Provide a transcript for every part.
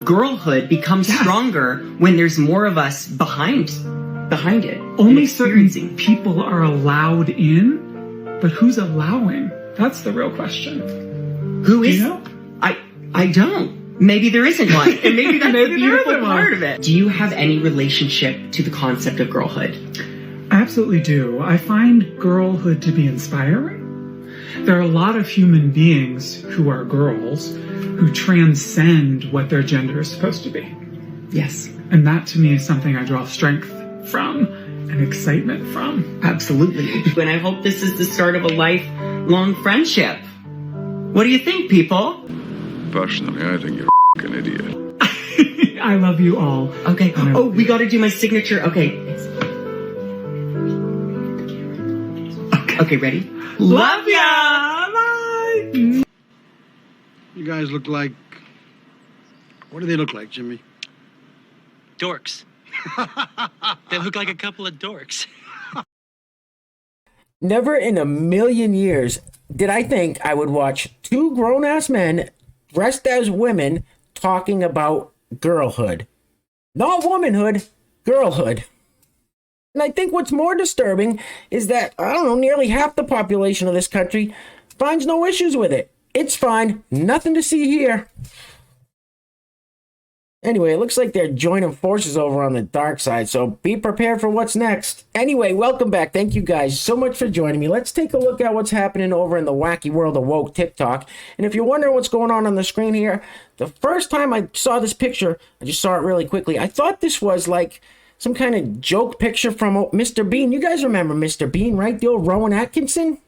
Girlhood becomes stronger when there's more of us behind it. Only certain people are allowed in, but who's allowing? That's the real question. Who is? Do you know? I don't. Maybe there isn't one, and maybe that's the beautiful part of it. Do you have any relationship to the concept of girlhood? I absolutely do. I find girlhood to be inspiring. There are a lot of human beings who are girls who transcend what their gender is supposed to be. Yes. And that to me is something I draw strength from and excitement from. Absolutely. And I hope this is the start of a lifelong friendship. What do you think, people? Personally, I think you're a f***ing idiot. I love you all. Okay. Oh, we got to do my signature. Okay. Okay, ready? Love ya! Bye! You guys look like... What do they look like, Jimmy? Dorks. They look like a couple of dorks. Never in a million years did I think I would watch two grown-ass men dressed as women talking about girlhood. Not womanhood, girlhood. And I think what's more disturbing is that, I don't know, nearly half the population of this country finds no issues with it. It's fine. Nothing to see here. Anyway, it looks like they're joining forces over on the dark side, so be prepared for what's next. Anyway, welcome back. Thank you guys so much for joining me. Let's take a look at what's happening over in the wacky world of woke TikTok. And if you're wondering what's going on the screen here, the first time I saw this picture, I just saw it really quickly. I thought this was like some kind of joke picture from Mr. Bean. You guys remember Mr. Bean, right? The old Rowan Atkinson?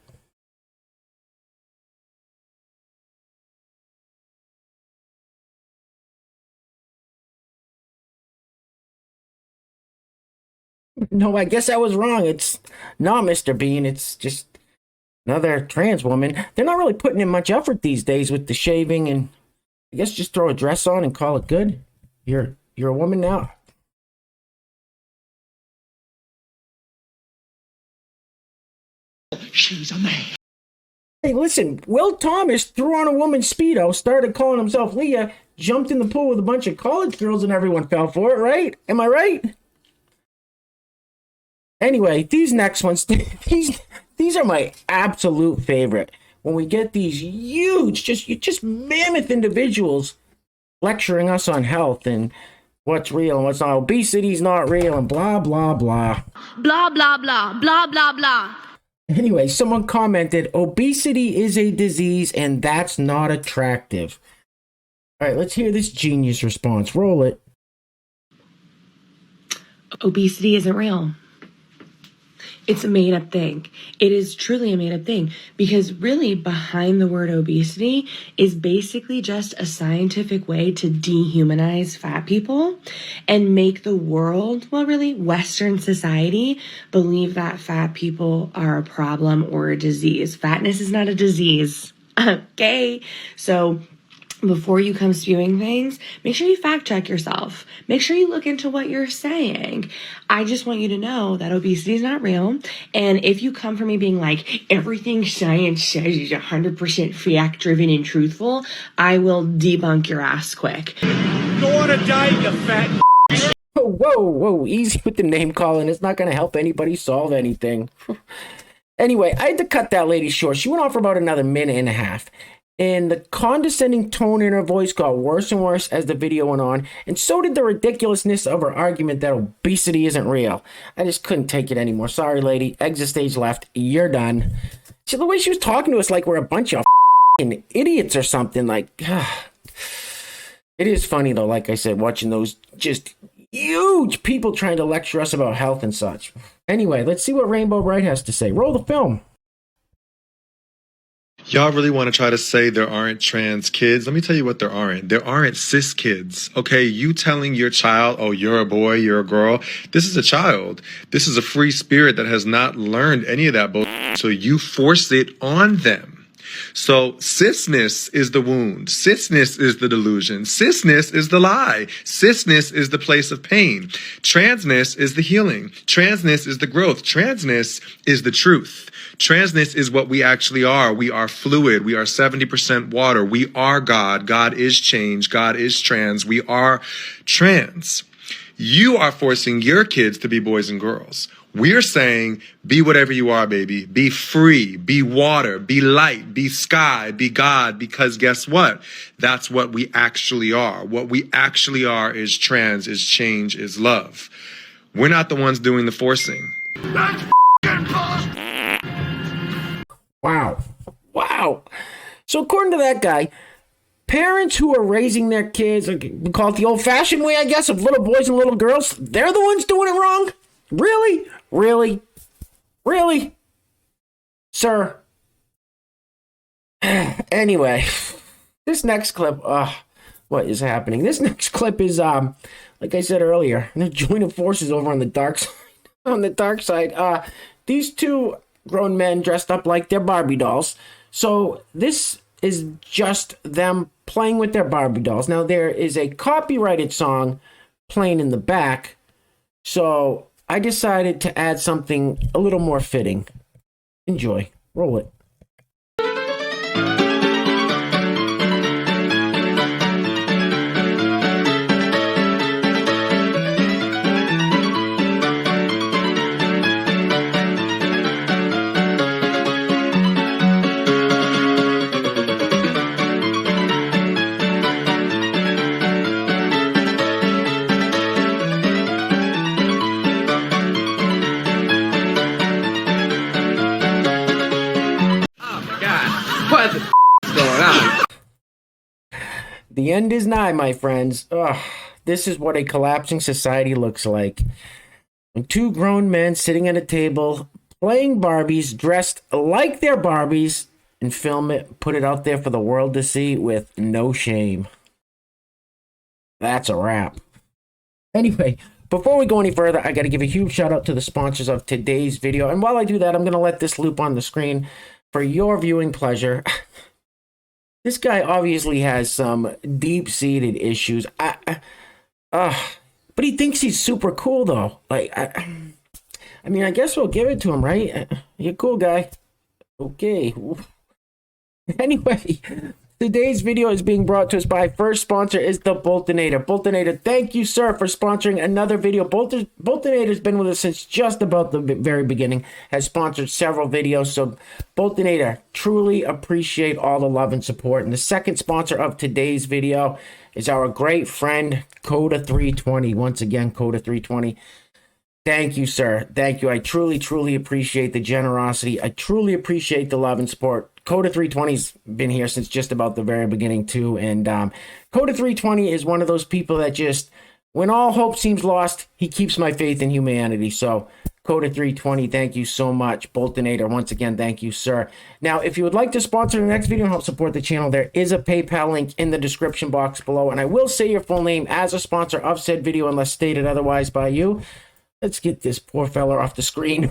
No, I guess I was wrong. It's not Mr. Bean. It's just another trans woman. They're not really putting in much effort these days with the shaving, and I guess just throw a dress on and call it good. You're a woman now. She's a man. Hey, listen, Will Thomas threw on a woman's Speedo, started calling himself Leah, jumped in the pool with a bunch of college girls, and everyone fell for it, right? Am I right? Anyway, these next ones, these are my absolute favorite. When we get these huge, just mammoth individuals lecturing us on health and what's real and what's not. Obesity's not real and blah, blah, blah. Blah, blah, blah, blah, blah, blah. Anyway, someone commented, obesity is a disease and that's not attractive. All right, let's hear this genius response. Roll it. Obesity isn't real. It's a made-up thing. It is truly a made-up thing because really behind the word obesity is basically just a scientific way to dehumanize fat people and make the world, well, really Western society, believe that fat people are a problem or a disease. Fatness is not a disease. Okay? So before you come spewing things, make sure you fact check yourself. Make sure you look into what you're saying. I just want you to know that obesity is not real. And if you come from me being like, everything science says is 100% fact driven and truthful, I will debunk your ass quick. Go on a diet, you fat. Whoa, easy with the name calling. It's not going to help anybody solve anything. Anyway, I had to cut that lady short. She went on for about another minute and a half. And the condescending tone in her voice got worse and worse as the video went on, and so did the ridiculousness of her argument that obesity isn't real. I just couldn't take it anymore. Sorry, lady. Exit stage left. You're done. See, the way she was talking to us like we're a bunch of f***ing idiots or something. Like, it is funny, though, like I said, watching those just huge people trying to lecture us about health and such. Anyway, let's see what Rainbow Bright has to say. Roll the film. Y'all really want to try to say there aren't trans kids? Let me tell you what there aren't. There aren't cis kids, okay? You telling your child, oh, you're a boy, you're a girl. This is a child. This is a free spirit that has not learned any of that bullshit, so you force it on them. So cisness is the wound. Cisness is the delusion. Cisness is the lie. Cisness is the place of pain. Transness is the healing. Transness is the growth. Transness is the truth. Transness is what we actually are. We are fluid. We are 70% water. We are God. God is change. God is trans. We are trans. You are forcing your kids to be boys and girls. We're saying, be whatever you are, baby. Be free, be water, be light, be sky, be God, because guess what? That's what we actually are. What we actually are is trans, is change, is love. We're not the ones doing the forcing. Wow. Wow. So according to that guy, parents who are raising their kids, we call it the old-fashioned way, I guess, of little boys and little girls, they're the ones doing it wrong? Really? Really? Really? Sir. Anyway, this next clip, what is happening? This next clip is, like I said earlier, they're joining forces over on the dark side. On the dark side, these two grown men dressed up like they're Barbie dolls. So this is just them playing with their Barbie dolls. Now, there is a copyrighted song playing in the back, so I decided to add something a little more fitting. Enjoy. Roll it. The end is nigh, my friends. Ugh, this is what a collapsing society looks like. When two grown men sitting at a table, playing Barbies, dressed like they're Barbies, and film it, put it out there for the world to see with no shame. That's a wrap. Anyway, before we go any further, I got to give a huge shout out to the sponsors of today's video. And while I do that, I'm going to let this loop on the screen for your viewing pleasure. This guy obviously has some deep-seated issues. But he thinks he's super cool, though. Like, I mean, I guess we'll give it to him, right? You're a cool guy. Okay. Anyway, today's video is being brought to us by, first sponsor is the Boltonator. Boltonator, thank you, sir, for sponsoring another video. Boltonator's been with us since just about the very beginning, has sponsored several videos. So, Boltonator, truly appreciate all the love and support. And the second sponsor of today's video is our great friend, Coda320. Once again, Coda320. Thank you, sir. Thank you. I truly, truly appreciate the generosity. I truly appreciate the love and support. Coda320's been here since just about the very beginning, too. And Coda320 is one of those people that just, when all hope seems lost, he keeps my faith in humanity. So, Coda320, thank you so much. Boltonator, once again, thank you, sir. Now, if you would like to sponsor the next video and help support the channel, there is a PayPal link in the description box below. And I will say your full name as a sponsor of said video unless stated otherwise by you. Let's get this poor fella off the screen.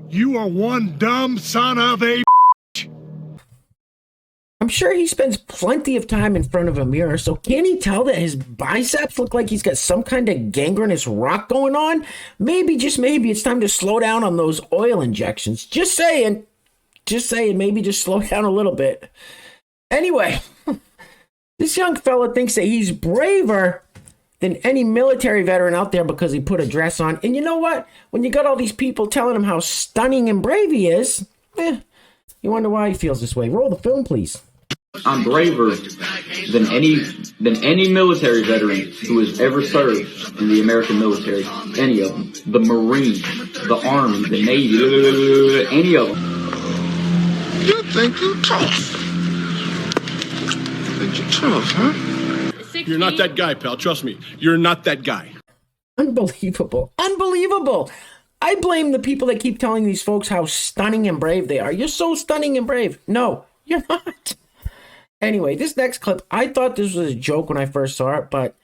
You are one dumb son of a... I'm sure he spends plenty of time in front of a mirror, so can he tell that his biceps look like he's got some kind of gangrenous rock going on? Maybe, just maybe, it's time to slow down on those oil injections. Just saying. Just saying, maybe just slow down a little bit. Anyway, this young fella thinks that he's braver than any military veteran out there because he put a dress on. And you know what? When you got all these people telling him how stunning and brave he is, you wonder why he feels this way. Roll the film, please. I'm braver than any military veteran who has ever served in the American military. Any of them. The Marines, the Army, the Navy, any of them. You think you're tough? You think you're tough, huh? 16? You're not that guy, pal. Trust me. You're not that guy. Unbelievable. Unbelievable. I blame the people that keep telling these folks how stunning and brave they are. You're so stunning and brave. No, you're not. Anyway, this next clip, I thought this was a joke when I first saw it, but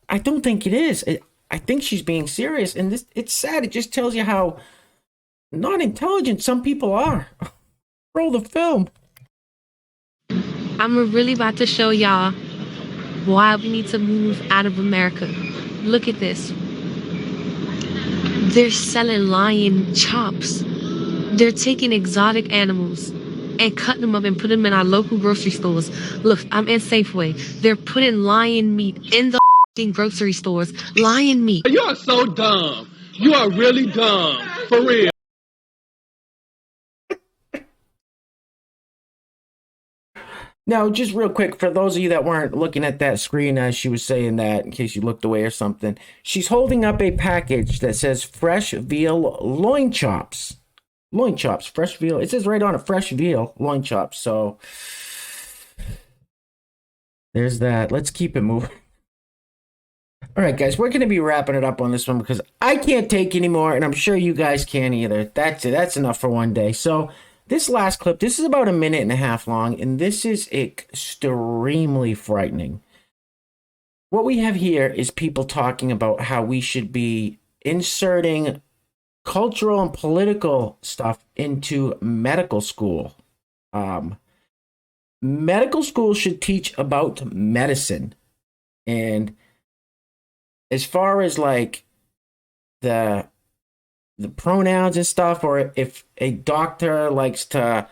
I don't think it is. I think she's being serious, and it's sad. It just tells you how not intelligent some people are. Roll the film. I'm really about to show y'all why we need to move out of America. Look at this. They're selling lion chops. They're taking exotic animals and cutting them up and putting them in our local grocery stores. Look, I'm in Safeway. They're putting lion meat in the grocery stores. Lion meat. You are so dumb. You are really dumb. For real. Now, just real quick, for those of you that weren't looking at that screen as she was saying that, in case you looked away or something, she's holding up a package that says fresh veal loin chops. Loin chops, fresh veal. It says right on it, fresh veal loin chops. So there's that. Let's keep it moving. All right, guys, we're going to be wrapping it up on this one because I can't take anymore, and I'm sure you guys can't either. That's it. That's enough for one day. So this last clip, this is about 1.5 minutes long, and this is extremely frightening. What we have here is people talking about how we should be inserting cultural and political stuff into medical school. Medical school should teach about medicine. And as far as like the pronouns and stuff, or if a doctor likes to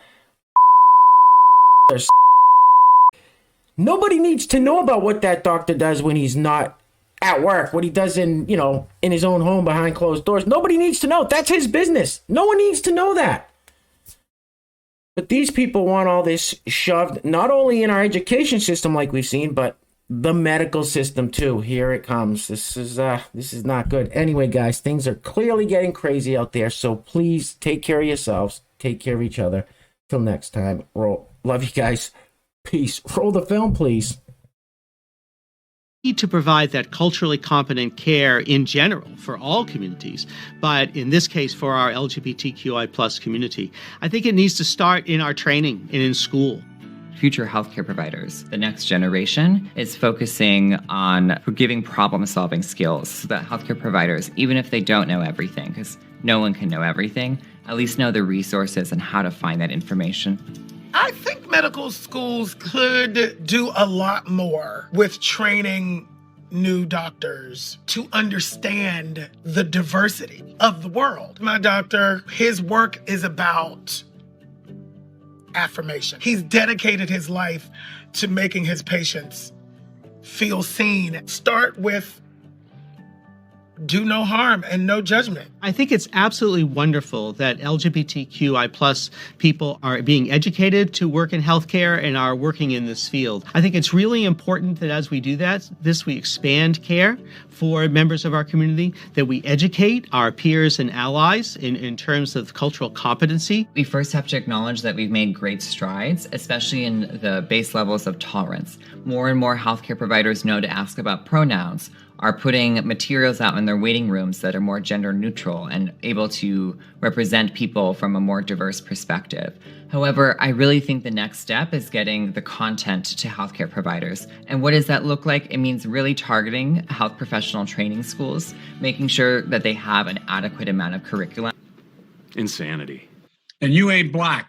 nobody needs to know about what that doctor does when he's not at work, what he does in, in his own home behind closed doors. Nobody needs to know. That's his business. No one needs to know that. But these people want all this shoved not only in our education system like we've seen, but the medical system too. Here it comes. This is not good. Anyway, guys, things are clearly getting crazy out there. So please take care of yourselves. Take care of each other. Till next time. Love you guys. Peace. Roll the film, please. Need to provide that culturally competent care in general for all communities, but in this case for our LGBTQI plus community. I think it needs to start in our training and in school. Future healthcare providers, the next generation, is focusing on giving problem-solving skills so that healthcare providers, even if they don't know everything, because no one can know everything, at least know the resources and how to find that information. I think medical schools could do a lot more with training new doctors to understand the diversity of the world. My doctor, his work is about affirmation. He's dedicated his life to making his patients feel seen. Start with do no harm and no judgment. I think it's absolutely wonderful that LGBTQI plus people are being educated to work in healthcare and are working in this field. I think it's really important that as we do that, we expand care for members of our community, that we educate our peers and allies in terms of cultural competency. We first have to acknowledge that we've made great strides, especially in the base levels of tolerance. More and more healthcare providers know to ask about pronouns, are putting materials out in their waiting rooms that are more gender neutral and able to represent people from a more diverse perspective. However, I really think the next step is getting the content to healthcare providers. And what does that look like? It means really targeting health professional training schools, making sure that they have an adequate amount of curriculum. Insanity. And you ain't black.